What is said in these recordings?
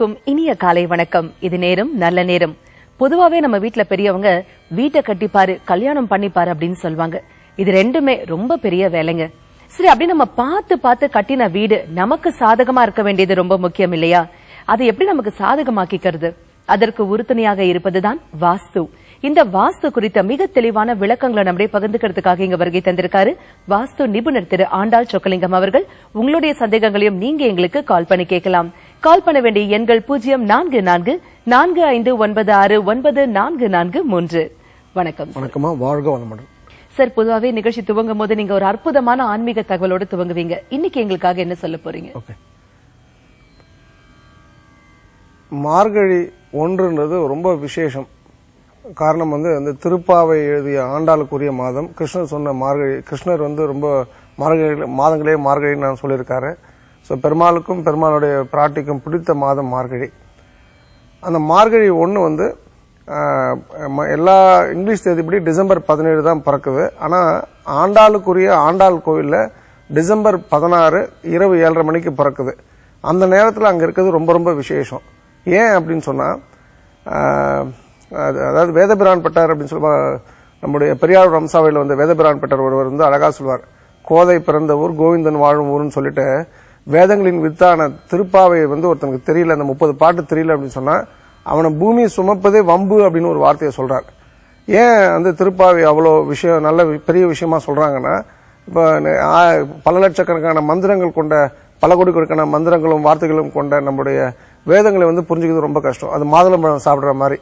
அனைவருக்கும் இனிய காலை வணக்கம். இது நேரம் நல்ல நேரம். பொதுவாவே நம்ம வீட்ல பெரியவங்க வீட்டை கட்டிப்பாரு, கல்யாணம் பண்ணிப்பாரு அப்படின்னு சொல்லுவாங்க. இது ரெண்டுமே ரொம்ப பெரிய வேலைங்க. சரி, அப்படி நம்ம பார்த்து கட்டின வீடு நமக்கு சாதகமா இருக்க வேண்டியது ரொம்ப முக்கியம் இல்லையா? அதை எப்படி நமக்கு சாதகமாக்கிக்கிறது? அதற்கு உறுதுணையாக இருப்பதுதான் வாஸ்து. இந்த வாஸ்து குறித்த மிக தெளிவான விளக்கங்களை நம்முடைய பகிர்ந்துக்கிறதுக்காக இங்க வருகை தந்திருக்காரு வாஸ்து நிபுணர் திரு ஆண்டாள் சொக்கலிங்கம் அவர்கள். உங்களுடைய சந்தேகங்களையும் நீங்க எங்களுக்கு கால் பண்ணி கேட்கலாம். கால் பண்ண வேண்டிய எண்கள் 0444569443. வணக்கம். வணக்கமா, வாழ்க வளமுடன். சார், பொதுவாவே நிகழ்ச்சி துவங்கும் போது நீங்க ஒரு அற்புதமான ஆன்மீக தகவலோடு துவங்குவீங்க. இன்னைக்கு எங்களுக்காக என்ன சொல்ல போறீங்க? மார்கழி ஒன்றுன்றது ரொம்ப விசேஷம். காரணம் அந்த திருப்பாவை எழுதிய ஆண்டாளுக்குரிய மாதம். கிருஷ்ணர் சொன்ன மார்கழி, கிருஷ்ணர் ரொம்ப மார்கழி மாதங்களே மார்கழின்னு நான் சொல்லியிருக்காரு. ஸோ பெருமாளுக்கும் பெருமாளுடைய பிராட்டிக்கும் பிடித்த மாதம் மார்கழி. அந்த மார்கழி ஒன்று எல்லா இங்கிலீஷ் தேதிப்படி டிசம்பர் 17 தான் பிறக்குது. ஆனால் ஆண்டாளுக்குரிய ஆண்டாள் கோவிலில் டிசம்பர் 16 இரவு 7:30 மணிக்கு பிறக்குது. அந்த நேரத்தில் அங்கே இருக்கிறது ரொம்ப ரொம்ப விசேஷம். ஏன் அப்படின்னு சொன்னால், அதாவது வேதபிரான் பட்டர் அப்படின்னு சொல்லுவா, நம்முடைய பெரியார் வம்சாவையில் வேதபிரான் பட்டர் ஒருவர் அழகா சொல்வார், கோதை பிறந்த ஊர் கோவிந்தன் வாழும் ஊர்னு சொல்லிட்டு, வேதங்களின் வித்தான திருப்பாவை ஒருத்தனுக்கு தெரியல, அந்த 30 பாட்டு தெரியல அப்படின்னு சொன்னா அவனை பூமி சுமப்பதே வம்பு அப்படின்னு ஒரு வார்த்தையை சொல்றார். ஏன் திருப்பாவை அவ்வளோ விஷயம் நல்ல பெரிய விஷயமா சொல்றாங்கன்னா, இப்போ பல லட்சக்கணக்கான மந்திரங்கள் கொண்ட, பல கோடிக்கணக்கான மந்திரங்களும் வார்த்தைகளும் கொண்ட நம்முடைய வேதங்களை புரிஞ்சுக்கிறது ரொம்ப கஷ்டம். அது மாதுளம்பழம் சாப்பிட்ற மாதிரி,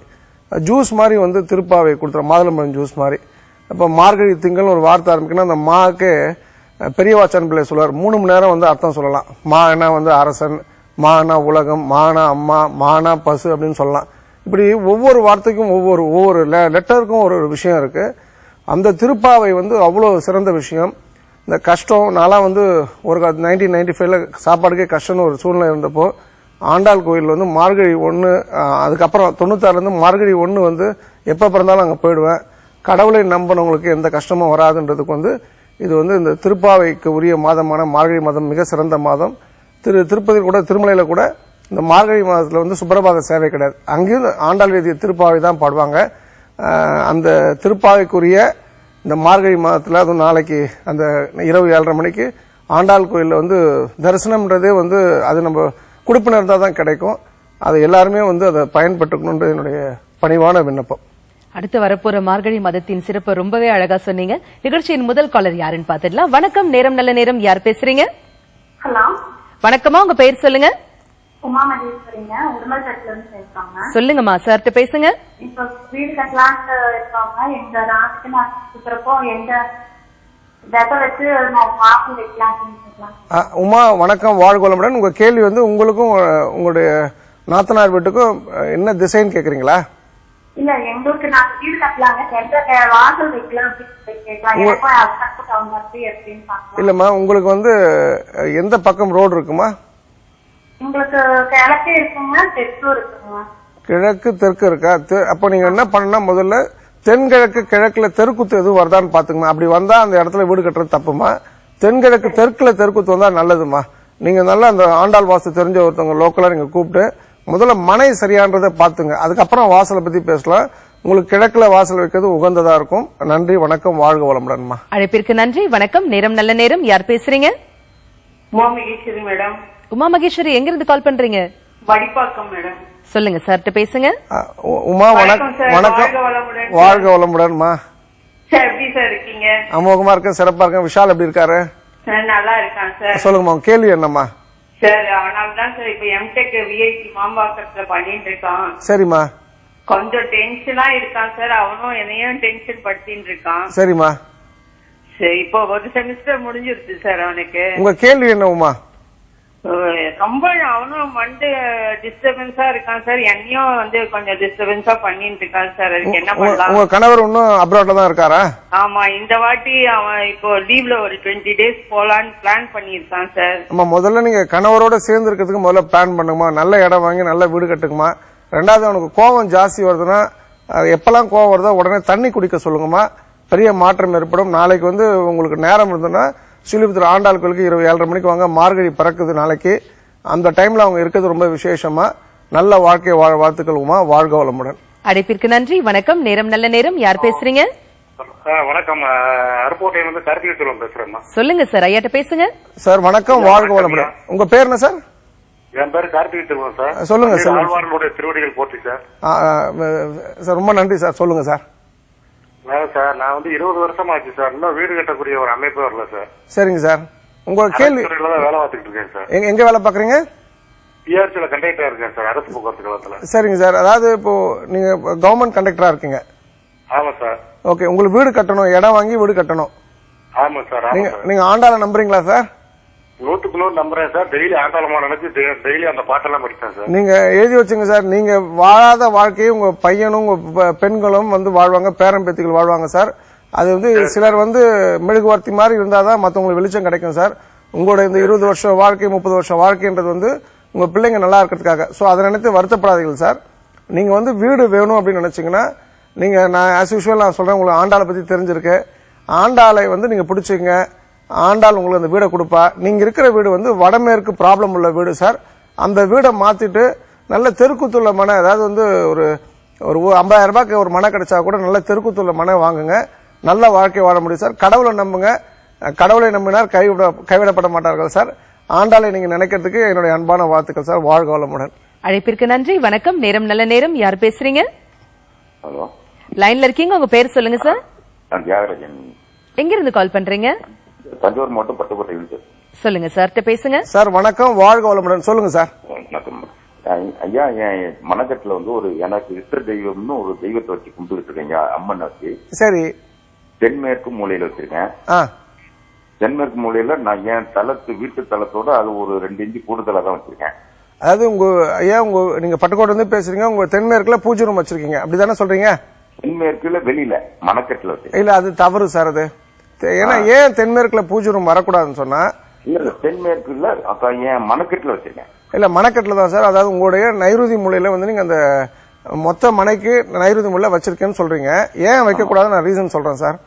ஜூஸ் மாதிரி திருப்பாவை கொடுத்துற மாதுளம்பழம் ஜூஸ் மாதிரி. இப்போ மார்கழி திங்கள் ஒரு வார்த்தை ஆரம்பிக்கணும், அந்த மாக்கு பெரியவாச்சான் பிள்ளை சொல்லுவார், 3 மணி நேரம் அர்த்தம் சொல்லலாம். மானா அரசன், மானா உலகம், மானா அம்மா, மானா பசு அப்படின்னு சொல்லலாம். இப்படி ஒவ்வொரு வார்த்தைக்கும் ஒவ்வொரு லெட்டருக்கும் ஒரு விஷயம் இருக்கு. அந்த திருப்பாவை அவ்வளோ சிறந்த விஷயம். இந்த கஷ்டம், நான்லாம் ஒரு 1995ல சாப்பாடுக்கே கஷ்டம்னு ஒரு சூழ்நிலை இருந்தப்போ, ஆண்டாள் கோயில் மார்கழி 1, அதுக்கப்புறம் 96 மார்கழி 1 எப்போ பிறந்தாலும் அங்கே போயிடுவேன். கடவுளை நம்பினவங்களுக்கு எந்த கஷ்டமும் வராதுன்றதுக்கு இது இந்த திருப்பாவைக்கு உரிய மாதமான மார்கழி மாதம் மிக சிறந்த மாதம். திருப்பதி கூட, திருமலையில கூட இந்த மார்கழி மாதத்துல சுப்பிரபாத சேவை கிடையாது. அங்கேயும் ஆண்டாள் எழுதிய திருப்பாவை தான் பாடுவாங்க. அந்த திருப்பாவைக்குரிய இந்த மார்கழி மாதத்துல, அதுவும் நாளைக்கு அந்த இரவு 7:30 மணிக்கு ஆண்டாள் கோயில்ல தரிசனம்ன்றதே அது நம்ம குடுப்பினர் இருந்தால் தான் கிடைக்கும். அது எல்லாருமே அதை பயன்பட்டுக்கணும்ன்றது என்னுடைய பணிவான விண்ணப்பம். அடுத்து வரப்போற மார்கழி மதத்தின் சிறப்பு ரொம்பவே அழகா சொன்னீங்க. நிகழ்ச்சியின் முதல் காலர் யாருன்னு பாத்துடலாம். வணக்கம், நேரம் நல்ல நேரம். யார் பேசுறீங்க? ஹலோ, வணக்கமா, உங்க பெயர் சொல்லுங்க. உமா மகேஸ்வரிங்க, உடுமல்பேட்ல இருந்து பேசுறாங்க. சொல்லுங்கம்மா, சார்ட்ட பேசுங்க. இப்போ வீடு கட்டலான்னு இருக்காங்க. எங்க ராசிக்கு நான் சுத்துறப்போ எந்த விதை வச்சு நான் வாக்கு வைக்கலாம். உமா வணக்கம், வாழ்க வளமுடன். உங்க கேள்வி உங்களுக்கும் உங்களுடைய நாத்தனார் வீட்டுக்கும் என்ன திசைன்னு கேக்குறீங்களா? இல்ல, எங்க ஊருக்கு நான் வீடு கட்டலாங்க, எந்த வாசல் வைக்கலாம் அப்படின்னு. இல்லம்மா, உங்களுக்கு எந்த பக்கம் ரோடு இருக்குமா? உங்களுக்கு கிழக்கு இருக்குங்க, தெற்கு இருக்குங்க. கிழக்கு தெற்கு இருக்கா? அப்ப நீங்க என்ன பண்ணா, முதல்ல தென்கிழக்கு கிழக்குல தெருக்குத்து எதுவும் வருதான்னு பாத்துக்கமா. அப்படி வந்தா அந்த இடத்துல வீடு கட்டுறது தப்புமா. தென்கிழக்கு தெற்குல தெருக்குத்து வந்தா நல்லதுமா. நீங்க நல்லா அந்த ஆண்டாள் வாசல் தெரிஞ்ச ஒருத்தவங்க லோக்கலா நீங்க கூப்பிட்டு முதல்ல மனை சரியானதை பாத்துங்க, அதுக்கப்புறம் வாசலை பத்தி பேசலாம். உங்களுக்கு கிழக்குல வாசல் வைக்கிறது உகந்ததா இருக்கும். நன்றி, வணக்கம், வாழ்க வளமுடன்மா. அழைப்பிற்கு நன்றி. வணக்கம், நேரம் நல்ல நேரம். யார் பேசுறீங்க? உமா மகேஸ்வரி மேடம். உமா மகேஸ்வரி, எங்க இருந்து கால் பண்றீங்க? வடிப்பாக்கம் மேடம். சொல்லுங்க, சார்ட்ட பேசுங்க. உமா வணக்கம், வாழ்க வளமுடன்மா. சார், எப்படி சார் இருக்கீங்க? அமோகமா இருக்கேன், சிறப்பா இருக்கேன். விஷால் எப்படி இருக்காரு? நல்லா இருக்கான் சார். சொல்லுங்கம்மா, கேள்வி என்னம்மா? சார், அவனால்தான் சார் இப்ப எம்டெக் விஐடி மாம்பாக்கத்துல பண்ணிட்டு இருக்கான். சரிம்மா. கொஞ்சம் டென்ஷனா இருக்கான் சார். அவனும் என்னையும் டென்ஷன் படுத்தின்னு இருக்கான். சரிம்மா. சரி, இப்போ ஒரு செமிஸ்டர் முடிஞ்சிருச்சு சார் அவனுக்கு. உங்க கேள்வி என்னவுமா? ரொம்ப அவனும் டிஸ்டர்பன்ஸா இருக்கான் சார். என்னையும் கொஞ்சம் டிஸ்டர்பன்ஸா பண்ணிட்டு இருக்கான் சார். அதுக்கு என்ன பண்ணலாம்? உங்க கணவர் இன்னும் அப்ராட்ல தான் இருக்காரா? ஆமா, இந்த வாட்டி அவன் இப்போ லீவ்ல ஒரு 20 டேஸ் போலான்னு பிளான் பண்ணிருக்கான் சார். ஆமா, முதல்ல நீங்க கணவரோட சேர்ந்து இருக்கிறதுக்கு முதல்ல பிளான் பண்ணுமா. நல்ல இடம் வாங்கி நல்ல வீடு கட்டுக்குமா. ரெண்டாவது, அவனுக்கு கோபம் ஜாஸ்தி வருதுன்னா, எப்பெல்லாம் கோபம் வருதோ உடனே தண்ணி குடிக்க சொல்லுங்கம்மா. பெரிய மாற்றம் ஏற்படும். நாளைக்கு உங்களுக்கு நேரம் இருந்ததுன்னா ஸ்ரீலிபுத்தூர் ஆண்டாள் கோயிலுக்கு இரவு 7:30 மணிக்கு வாங்க. மார்கழி பிறக்குது நாளைக்கு. அந்த டைம்ல அவங்க இருக்கிறது ரொம்ப விசேஷமா. நல்ல வாழ்க்கை வாழ வாழ்த்துக்கள் உமா. வாழ்க வளமுடன். அழைப்பிற்கு நன்றி. வணக்கம். நேரம் நல்ல நேரம். யார் பேசுறீங்க? வணக்கம். அருப்போட்டையிலிருந்து கார்த்திகை செல்வம் பேசுறேன். சொல்லுங்க சார், ஐயாட்ட பேசுங்க. சார் வணக்கம். வாழ்க வளமுடன். உங்க பேர் என்ன சார்? என் பேரு கார்த்திகை செல்வம் சார். சொல்லுங்க சார். ஆழ்வார்களுடைய திருவடிகள் போற்றி சார். சார் ரொம்ப நன்றி சார். சொல்லுங்க சார். சார் நான் 20 வருஷம் ஆச்சு சார். இன்னும் வீடு கட்டக்கூடிய ஒரு அமைப்பு வரல சார். சரிங்க சார். உங்க கேள்வி தான் வேலை பார்த்துட்டு இருக்கேன் சார். எங்க வேலை பாக்குறீங்க? பிஆர்சில கண்டக்டரா இருக்கேன் சார், அரசு போக்குவரத்து கழகத்துல. சரிங்க சார். அதாவது இப்போ நீங்க கவர்மெண்ட் கண்டக்டரா இருக்கீங்க. ஆமா சார். ஓகே. உங்களுக்கு வீடு கட்டணும், இடம் வாங்கி வீடு கட்டணும். ஆமா சார். நீங்க ஆண்டாள நம்புறீங்களா சார்? 100க்கு 100 நம்புறேன் சார். டெய்லி ஆண்டாளமா நினைச்சு டெய்லி அந்த பாட்டெல்லாம் படிச்சேன் சார். நீங்க எழுதி வச்சுங்க சார். நீங்க வாழாத வாழ்க்கையை உங்க பையனும் உங்க பெண்களும் வாழ்வாங்க, பேரன் பேத்திகள் வாழ்வாங்க சார். அது சிலர் மெழுகுவர்த்தி மாதிரி இருந்தாதான் மத்தவங்களுக்கு வெளிச்சம் கிடைக்கும் சார். உங்களோட இந்த 20 வருஷம் வாழ்க்கை 30 வருஷம் வாழ்க்கைன்றது உங்க பிள்ளைங்க நல்லா இருக்கிறதுக்காக. சோ அதை நினைத்து வருத்தப்படாதீர்கள் சார். நீங்க வீடு வேணும் அப்படின்னு நினைச்சீங்கன்னா நீங்க நான் ஆஸ் யூஷுவல் நான் சொல்றேன், உங்களுக்கு ஆண்டாளை பத்தி தெரிஞ்சிருக்கு. ஆண்டாளை நீங்க பிடிச்சிங்க. ஆண்டாள் உங்களுக்கு அந்த வீடை கொடுப்பா. நீங்க இருக்கிற வீடு வடமேற்கு ப்ராப்ளம் உள்ள வீடு சார். அந்த வீடை மாத்திட்டு நல்ல தெருக்குத்துள்ள மனை, அதாவது ஒரு 50,000 ரூபாய்க்கு ஒரு மனை கிடைச்சா கூட நல்ல தெருக்குத்துள்ள மனை வாங்குங்க. நல்ல வாழ்க்கை வாழ முடியும் சார். கடவுளை நம்புங்க. கடவுளை நம்பினார் கைவிடப்பட மாட்டார்கள் சார். ஆண்டாளை நீங்க நினைக்கிறதுக்கு என்னுடைய அன்பான வாழ்த்துக்கள் சார். வாழ்க வளமுடன். அழைப்பிற்கு நன்றி. வணக்கம். நேரம் நல்ல நேரம். யார் பேசுறீங்க? ஹலோ, லைன்ல இருக்கீங்க. உங்க பேர் சொல்லுங்க சார். நான் தியாகராஜன். எங்க இருந்து கால் பண்றீங்க? தஞ்சாவூர் மாவட்டம் பட்டுக்கோட்டை. சொல்லுங்க சார். பேசுங்க சார். வணக்கம். வாழ்க வளமுடன். சொல்லுங்க சார். வணக்கம் ஐயா. என் மனக்கட்டுல எனக்கு இஷ்ட தெய்வம்னு ஒரு தெய்வத்தை வச்சு கும்பிட்டு இருக்கேன், அம்மன் வச்சு. சரி. தென்மேற்கு மூலையில வச்சிருக்கேன். தென்மேற்கு மூலையில நான் என் வீட்டு தளத்தோட அது ஒரு 2 இன்ச்சு கூடுதலா தான் வச்சிருக்கேன். அதாவது நீங்க பட்டுக்கோட்டை பேசுறீங்க. உங்க தென்மேற்குல பூஜை ரூம் வச்சிருக்கீங்க, அப்படிதானே சொல்றீங்க? தென்மேற்குல வெளியில மனக்கட்டுல வச்சு. இல்ல, அது தவறு சார். அது ஏன்னா ஏன் தென்மேற்குல பூஜை ரூம் வரக்கூடாதுன்னு சொன்னா, இல்ல தென்மேற்குல என் மனக்கட்டுல வச்சிருக்கேன். இல்ல, மனக்கட்டுல தான் சார். அதாவது உங்களுடைய நைருதி மூலையில நீங்க அந்த மொத்த மனைக்கு நைருதி மூலையில வச்சிருக்கேன்னு சொல்றீங்க. ஏன் வைக்க கூடாதுன்னு நான் ரீசன் சொல்றேன் சார்.